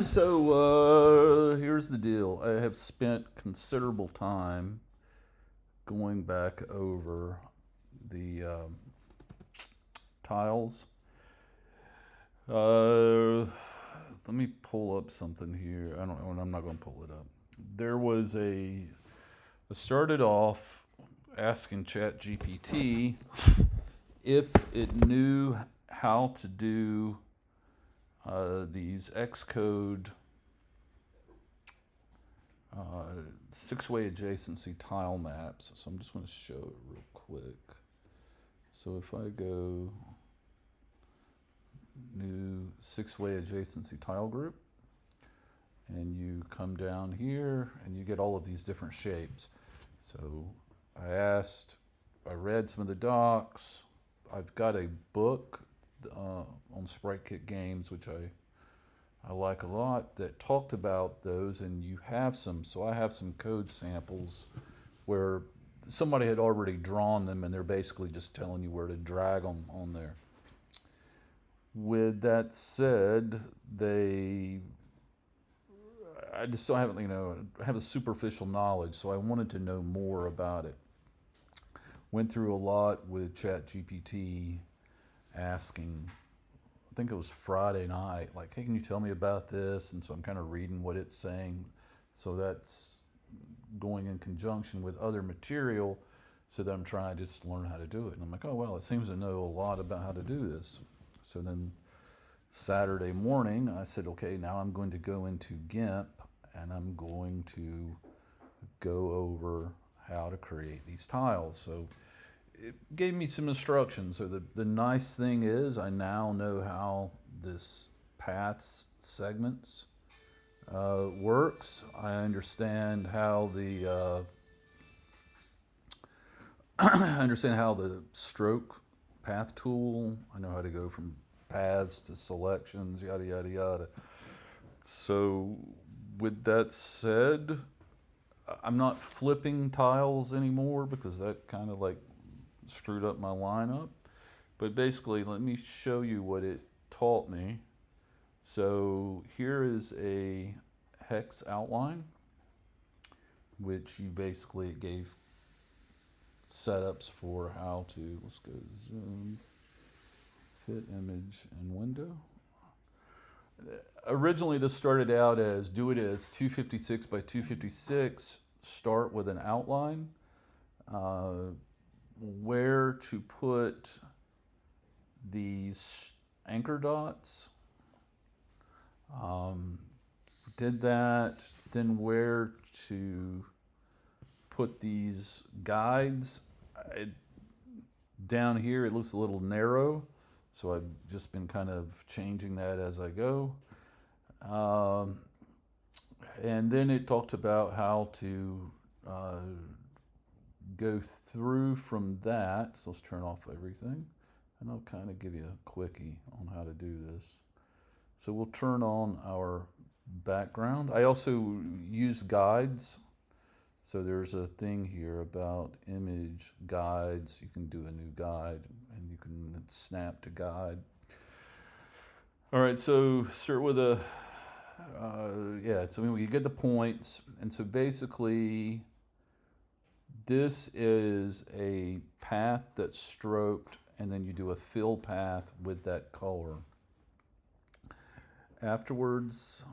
So here's the deal. I have spent considerable time going back over the tiles. Let me pull up something here. I don't know, and I'm not going to pull it up. There was I started off asking ChatGPT if it knew how to do these Xcode six-way adjacency tile maps. So I'm just going to show it real quick. So if I go new six-way adjacency tile group, and you come down here and you get all of these different shapes. So I read some of the docs. I've got a book on Sprite Kit Games, which I like a lot, that talked about those, and you have some. So I have some code samples where somebody had already drawn them, and they're basically just telling you where to drag them on there. With that said, I just don't have, I have a superficial knowledge, so I wanted to know more about it. Went through a lot with ChatGPT asking, I think it was Friday night, like, hey, can you tell me about this? And so I'm kind of reading what it's saying. So that's going in conjunction with other material so that I'm trying to just learn how to do it. And I'm like, oh, well, it seems to know a lot about how to do this. So then Saturday morning, I said, okay, now I'm going to go into GIMP and I'm going to go over how to create these tiles. So it gave me some instructions. So the nice thing is I now know how this paths segments works. I understand how I understand how the stroke path tool, I know how to go from paths to selections, yada, yada, yada. So with that said, I'm not flipping tiles anymore because that kind of like screwed up my lineup. But basically, let me show you what it taught me. So here is a hex outline, which you basically gave setups for how to, let's go zoom, fit image and window. Originally, this started out as do it as 256 by 256, start with an outline, where to put these anchor dots. Did that, then where to put these guides. Down here it looks a little narrow, so I've just been kind of changing that as I go. And then it talked about how to go through from that. So let's turn off everything, and I'll kind of give you a quickie on how to do this. So we'll turn on our background. I also use guides. So there's a thing here about image guides. You can do a new guide and you can snap to guide. All right, so start with so we get the points. And so basically, this is a path that's stroked, and then you do a fill path with that color. Afterwards,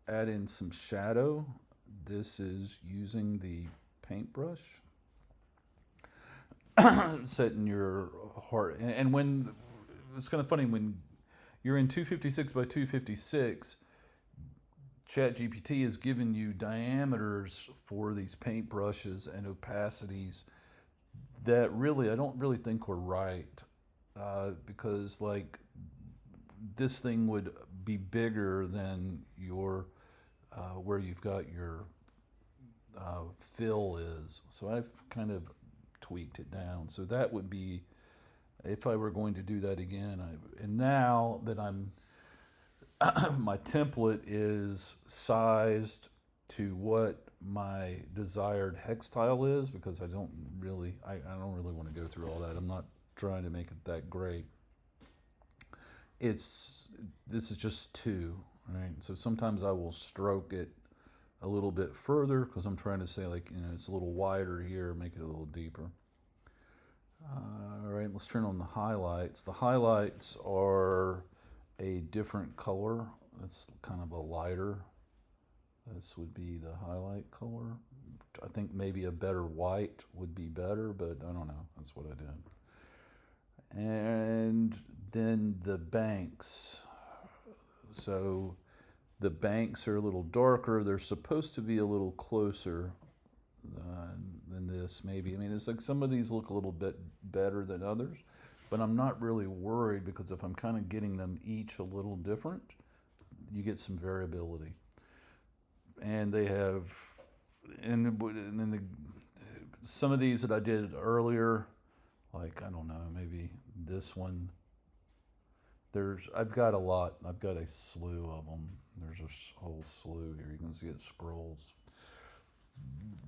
add in some shadow. This is using the paintbrush. Setting your heart, and when it's kind of funny when you're in 256 by 256, ChatGPT is giving you diameters for these paintbrushes and opacities that really I don't really think were right, because like this thing would be bigger than your where you've got your fill is. So I've kind of tweaked it down. So that would be if I were going to do that again. And now that I'm my template is sized to what my desired hex tile is, because I don't really want to go through all that. I'm not trying to make it that great. This is just two. right? So sometimes I will stroke it a little bit further because I'm trying to say, like, it's a little wider here, make it a little deeper. All right, let's turn on the highlights. The highlights are a different color. It's kind of a lighter. This would be the highlight color. I think maybe a better white would be better, but I don't know. That's what I did. And then the banks. So the banks are a little darker. They're supposed to be a little closer than this, maybe. I mean, it's like some of these look a little bit better than others, but I'm not really worried because if I'm kind of getting them each a little different, you get some variability. And they have, and then some of these that I did earlier, like, I don't know, maybe this one. I've got a lot. I've got a slew of them. There's a whole slew here. You can see it scrolls.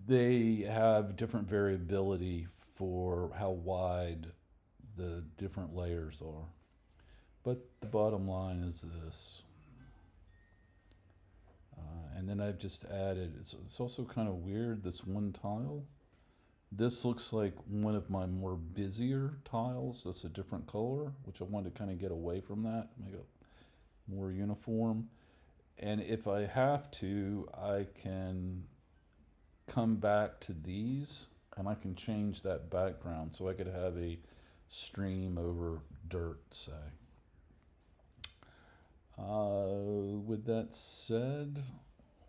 They have different variability for how wide the different layers are. But the bottom line is this. And then I've just added, it's also kind of weird, this one tile. This looks like one of my more busier tiles. That's a different color, which I wanted to kind of get away from that, make it more uniform. And if I have to, I can come back to these and I can change that background. So I could have a stream over dirt, say. With that said,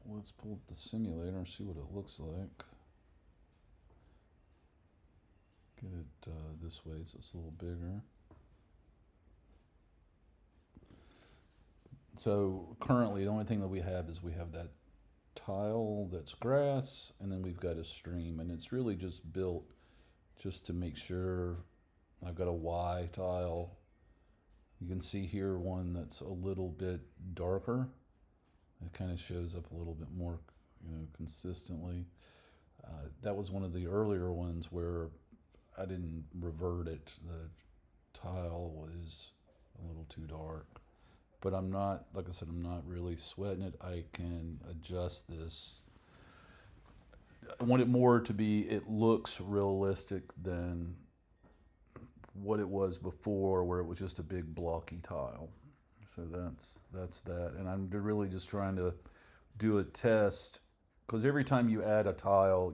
let's pull up the simulator and see what it looks like. Get it this way so it's a little bigger. So currently the only thing that we have is we have that tile that's grass, and then we've got a stream, and it's really just built just to make sure. I've got a Y tile. You can see here one that's a little bit darker. It kind of shows up a little bit more, consistently. That was one of the earlier ones where I didn't revert it. The tile was a little too dark. But I'm not, like I said, I'm not really sweating it. I can adjust this. I want it more to be, it looks realistic than what it was before, where it was just a big blocky tile. So that's that. And I'm really just trying to do a test, because every time you add a tile,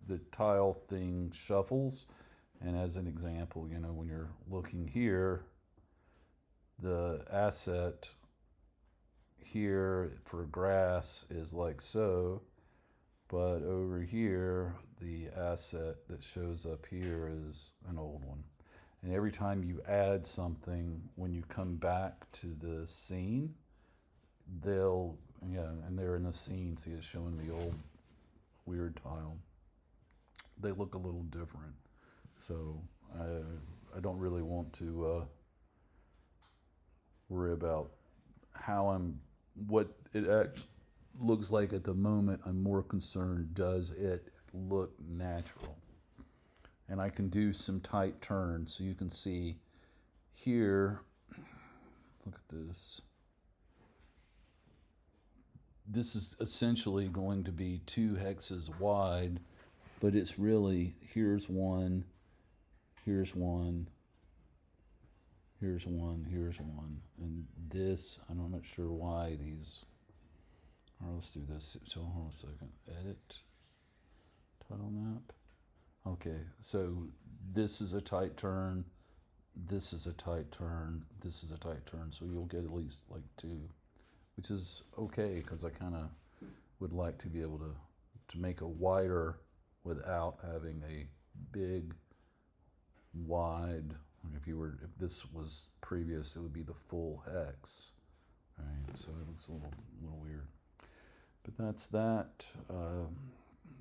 the tile thing shuffles. And as an example, when you're looking here, the asset here for grass is like so, but over here, the asset that shows up here is an old one. And every time you add something, when you come back to the scene, and they're in the scene, see it's showing the old weird tile. They look a little different. So I don't really want to worry about what it actually looks like at the moment. I'm more concerned, does it look natural? And I can do some tight turns. So you can see here, look at this. This is essentially going to be 2 hexes wide, but it's really, here's one, here's one, here's one, here's one. And this, I'm not sure why these, all right, let's do this. So hold on a second, edit, tile map. Okay, so this is a tight turn, this is a tight turn, this is a tight turn, so you'll get at least like 2, which is okay, because I kind of would like to be able to make a wider without having a big, wide. If this was previous, it would be the full hex, right? So it looks a little weird. But that's that.